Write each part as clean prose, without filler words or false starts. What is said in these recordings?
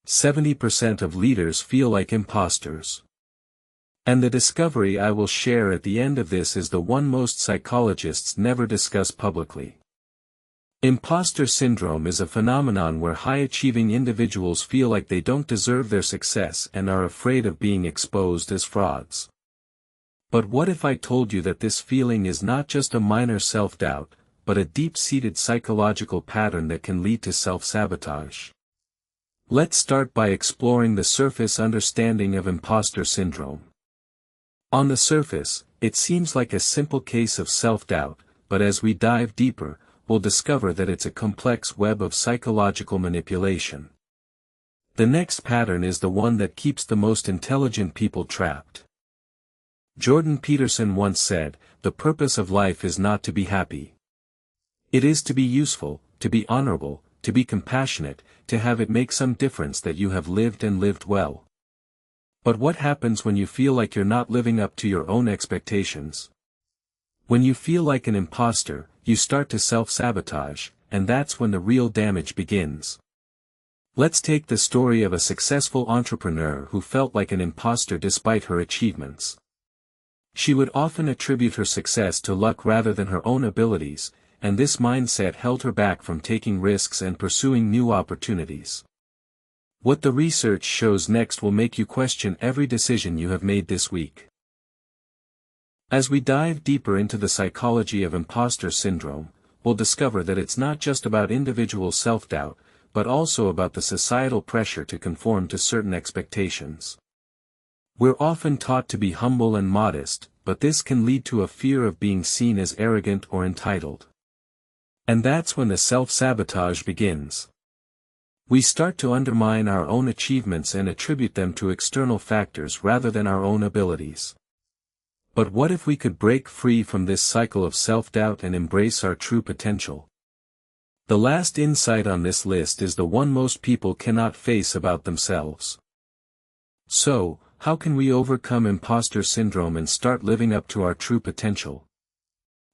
70% of leaders feel like imposters. And the discovery I will share at the end of this is the one most psychologists never discuss publicly. Imposter syndrome is a phenomenon where high-achieving individuals feel like they don't deserve their success and are afraid of being exposed as frauds. But what if I told you that this feeling is not just a minor self-doubt, but a deep-seated psychological pattern that can lead to self-sabotage? Let's start by exploring the surface understanding of imposter syndrome. On the surface, it seems like a simple case of self-doubt, but as we dive deeper, we'll discover that it's a complex web of psychological manipulation. The next pattern is the one that keeps the most intelligent people trapped. Jordan Peterson once said, "The purpose of life is not to be happy. It is to be useful, to be honorable, to be compassionate, to have it make some difference that you have lived and lived well." But what happens when you feel like you're not living up to your own expectations? When you feel like an imposter, you start to self-sabotage, and that's when the real damage begins. Let's take the story of a successful entrepreneur who felt like an imposter despite her achievements. She would often attribute her success to luck rather than her own abilities, and this mindset held her back from taking risks and pursuing new opportunities. What the research shows next will make you question every decision you have made this week. As we dive deeper into the psychology of imposter syndrome, we'll discover that it's not just about individual self-doubt, but also about the societal pressure to conform to certain expectations. We're often taught to be humble and modest, but this can lead to a fear of being seen as arrogant or entitled. And that's when the self-sabotage begins. We start to undermine our own achievements and attribute them to external factors rather than our own abilities. But what if we could break free from this cycle of self-doubt and embrace our true potential? The last insight on this list is the one most people cannot face about themselves. So, how can we overcome imposter syndrome and start living up to our true potential?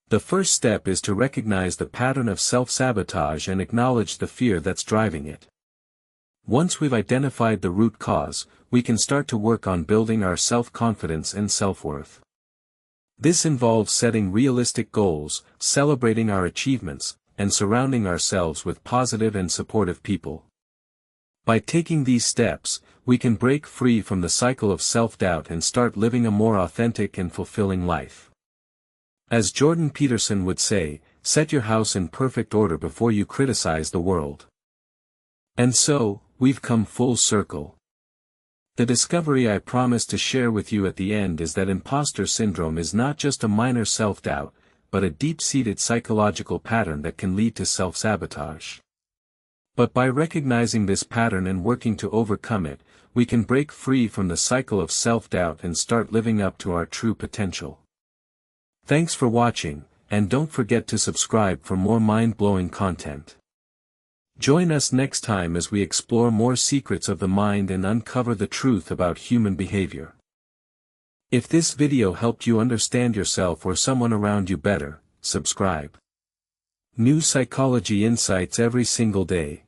The first step is to recognize the pattern of self-sabotage and acknowledge the fear that's driving it. Once we've identified the root cause, we can start to work on building our self-confidence and self-worth. This involves setting realistic goals, celebrating our achievements, and surrounding ourselves with positive and supportive people. By taking these steps, we can break free from the cycle of self-doubt and start living a more authentic and fulfilling life. As Jordan Peterson would say, set your house in perfect order before you criticize the world. And so, we've come full circle. The discovery I promised to share with you at the end is that imposter syndrome is not just a minor self-doubt, but a deep-seated psychological pattern that can lead to self-sabotage. But by recognizing this pattern and working to overcome it, we can break free from the cycle of self-doubt and start living up to our true potential. Thanks for watching, and don't forget to subscribe for more mind-blowing content. Join us next time as we explore more secrets of the mind and uncover the truth about human behavior. If this video helped you understand yourself or someone around you better, subscribe. New psychology insights every single day.